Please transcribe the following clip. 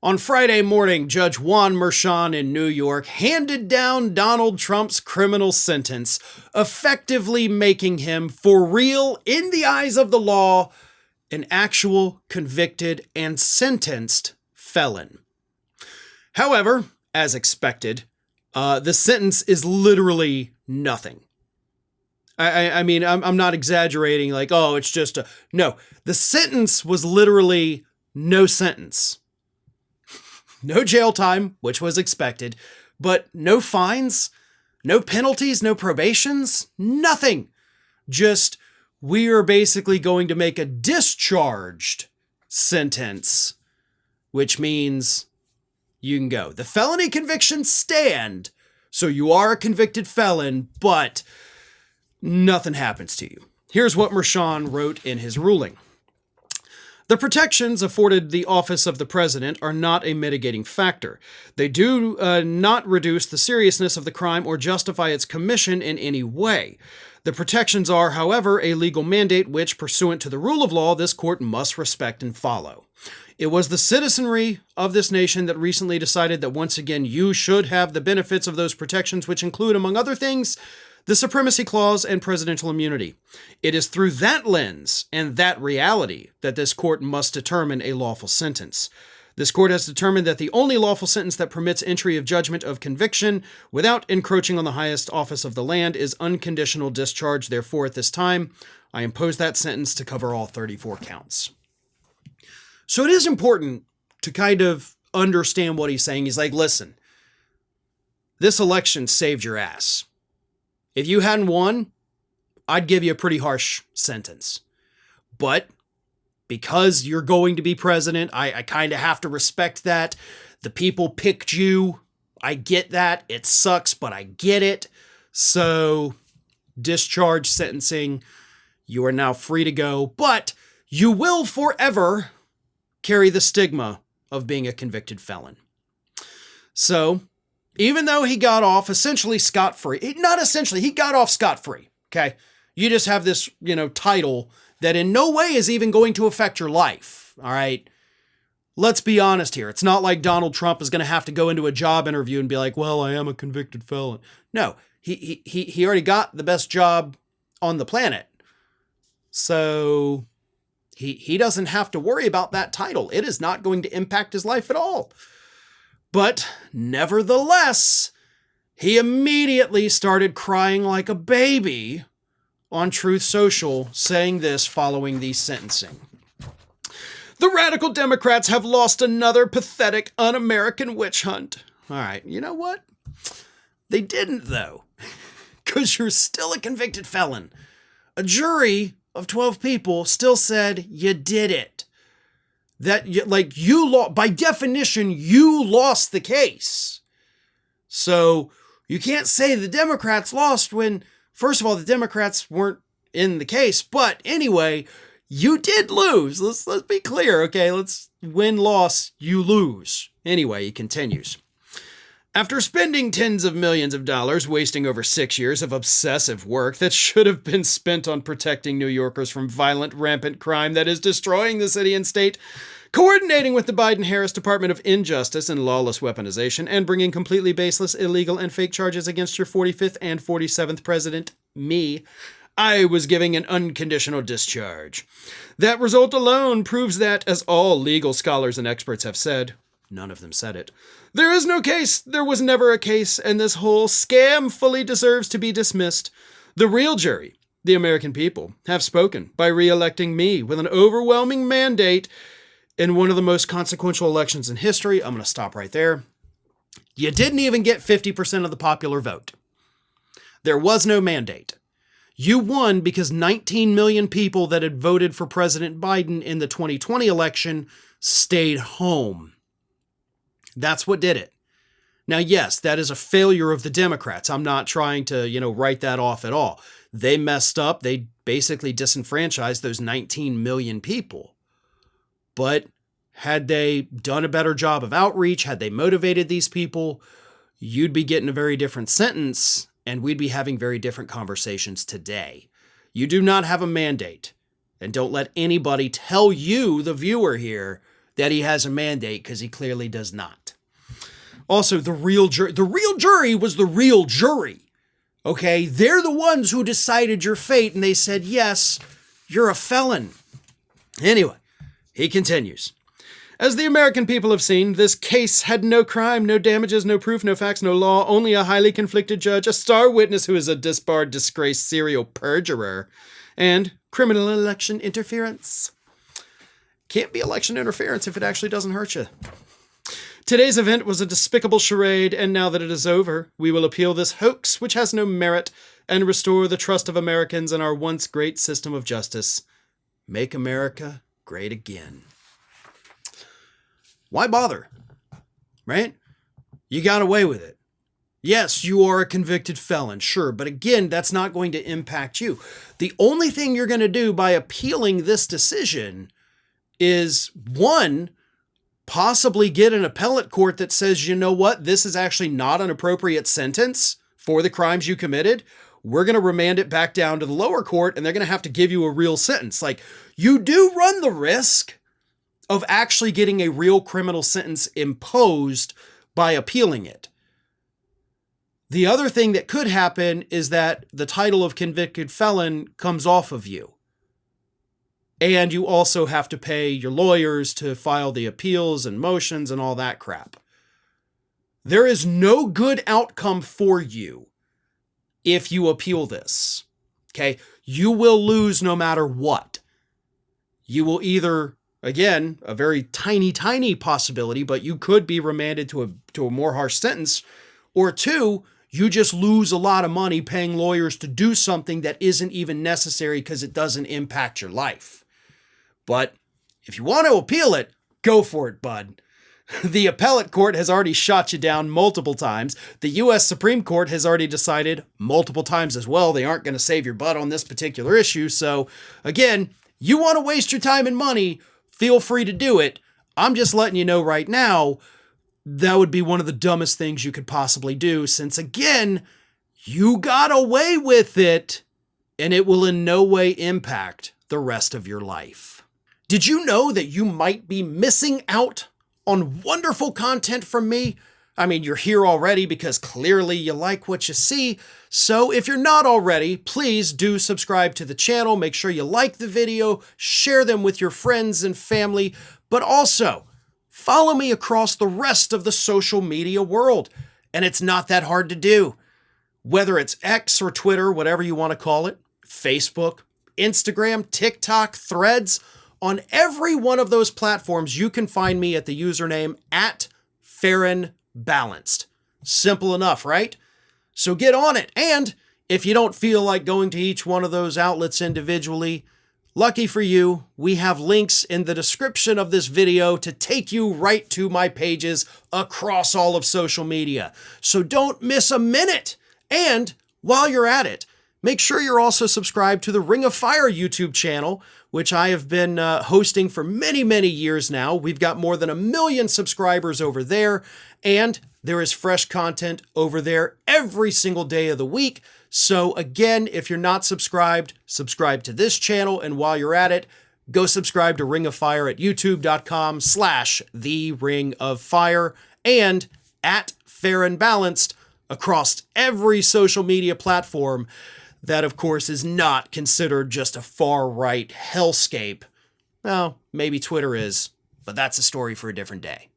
On Friday morning, Judge Juan Merchan in New York handed down Donald Trump's criminal sentence, effectively making him, for real, in the eyes of the law, an actual convicted and sentenced felon. However, as expected, the sentence is literally nothing. I mean, I'm not exaggerating, like, oh, it's just a... No, the sentence was literally no sentence. No jail time, which was expected, but no fines, no penalties, no probations, nothing. Just, we are basically going to make a discharged sentence, which means you can go. The felony convictions stand, so you are a convicted felon, but nothing happens to you. Here's what Merchan wrote in his ruling. The protections afforded the office of the president are not a mitigating factor. They do not reduce the seriousness of the crime or justify its commission in any way. The protections are, however, a legal mandate which, pursuant to the rule of law, this court must respect and follow. It was the citizenry of this nation that recently decided that once again you should have the benefits of those protections, which include, among other things, the Supremacy Clause and presidential immunity. It is through that lens and that reality that this court must determine a lawful sentence. This court has determined that the only lawful sentence that permits entry of judgment of conviction without encroaching on the highest office of the land is unconditional discharge. Therefore, at this time, I impose that sentence to cover all 34 counts. So it is important to kind of understand what he's saying. He's like, listen, this election saved your ass. If you hadn't won, I'd give you a pretty harsh sentence. But because you're going to be president, I kind of have to respect that. The people picked you. I get that. It sucks, but I get it. So, discharge sentencing. You are now free to go, but you will forever carry the stigma of being a convicted felon. So, even though he got off essentially scot-free, not essentially, he got off scot-free, okay? You just have this, title that in no way is even going to affect your life, all right? Let's be honest here. It's not like Donald Trump is going to have to go into a job interview and be like, well, I am a convicted felon. No, he already got the best job on the planet. So he doesn't have to worry about that title. It is not going to impact his life at all. But nevertheless, he immediately started crying like a baby on Truth Social, saying this following the sentencing. The radical Democrats have lost another pathetic, un-American witch hunt. All right, you know what? They didn't, though, because you're still a convicted felon. A jury of 12 people still said you did it. That, by definition, you lost the case. So you can't say the Democrats lost when, first of all, the Democrats weren't in the case. But anyway, you did lose. Let's be clear, okay? Let's win-loss, you lose. Anyway, he continues. After spending tens of millions of dollars, wasting over 6 years of obsessive work that should have been spent on protecting New Yorkers from violent, rampant crime that is destroying the city and state, coordinating with the Biden-Harris Department of Injustice and Lawless Weaponization, and bringing completely baseless, illegal, and fake charges against your 45th and 47th president, me, I was giving an unconditional discharge. That result alone proves that, as all legal scholars and experts have said, none of them said it, there is no case, there was never a case, and this whole scam fully deserves to be dismissed. The real jury, the American people, have spoken by re-electing me with an overwhelming mandate in one of the most consequential elections in history. I'm going to stop right there. You didn't even get 50% of the popular vote. There was no mandate. You won because 19 million people that had voted for President Biden in the 2020 election stayed home. That's what did it. Now, yes, that is a failure of the Democrats. I'm not trying to, write that off at all. They messed up. They basically disenfranchised those 19 million people. But had they done a better job of outreach, had they motivated these people, you'd be getting a very different sentence, and we'd be having very different conversations today. You do not have a mandate, and don't let anybody tell you, the viewer here, that he has a mandate, because he clearly does not. Also, the real jury was the real jury. Okay, they're the ones who decided your fate, and they said, yes, you're a felon. Anyway, he continues. As the American people have seen, this case had no crime, no damages, no proof, no facts, no law, only a highly conflicted judge, a star witness who is a disbarred, disgraced serial perjurer, and criminal election interference. Can't be election interference if it actually doesn't hurt you. Today's event was a despicable charade, and now that it is over, we will appeal this hoax, which has no merit, and restore the trust of Americans in our once great system of justice. Make America great again. Why bother? Right? You got away with it. Yes, you are a convicted felon, sure, but again, that's not going to impact you. The only thing you're going to do by appealing this decision is, one, possibly get an appellate court that says, you know what, this is actually not an appropriate sentence for the crimes you committed. We're going to remand it back down to the lower court, and they're going to have to give you a real sentence. Like, you do run the risk of actually getting a real criminal sentence imposed by appealing it. The other thing that could happen is that the title of convicted felon comes off of you. And you also have to pay your lawyers to file the appeals and motions and all that crap. There is no good outcome for you if you appeal this. Okay? You will lose no matter what. You will either, again, a very tiny, tiny possibility, but you could be remanded to a more harsh sentence, or two, you just lose a lot of money paying lawyers to do something that isn't even necessary because it doesn't impact your life. But if you want to appeal it, go for it, bud. The appellate court has already shot you down multiple times. The U.S. Supreme Court has already decided multiple times as well they aren't going to save your butt on this particular issue. So, again, you want to waste your time and money, feel free to do it. I'm just letting you know right now, that would be one of the dumbest things you could possibly do, since, again, you got away with it, and it will in no way impact the rest of your life. Did you know that you might be missing out on wonderful content from me? I mean, you're here already because clearly you like what you see. So if you're not already, please do subscribe to the channel. Make sure you like the video, share them with your friends and family, but also follow me across the rest of the social media world. And it's not that hard to do. Whether it's X or Twitter, whatever you want to call it, Facebook, Instagram, TikTok, Threads, on every one of those platforms, you can find me at the username @Farron Balanced. Simple enough, right? So get on it. And if you don't feel like going to each one of those outlets individually, lucky for you, we have links in the description of this video to take you right to my pages across all of social media. So don't miss a minute. And while you're at it, make sure you're also subscribed to the Ring of Fire YouTube channel, which I have been hosting for many, many years now. We've got more than 1 million subscribers over there, and there is fresh content over there every single day of the week. So again, if you're not subscribed, subscribe to this channel, and while you're at it, go subscribe to Ring of Fire at youtube.com/The Ring of Fire and @Farron Balanced across every social media platform. That, of course, is not considered just a far-right hellscape. Well, maybe Twitter is, but that's a story for a different day.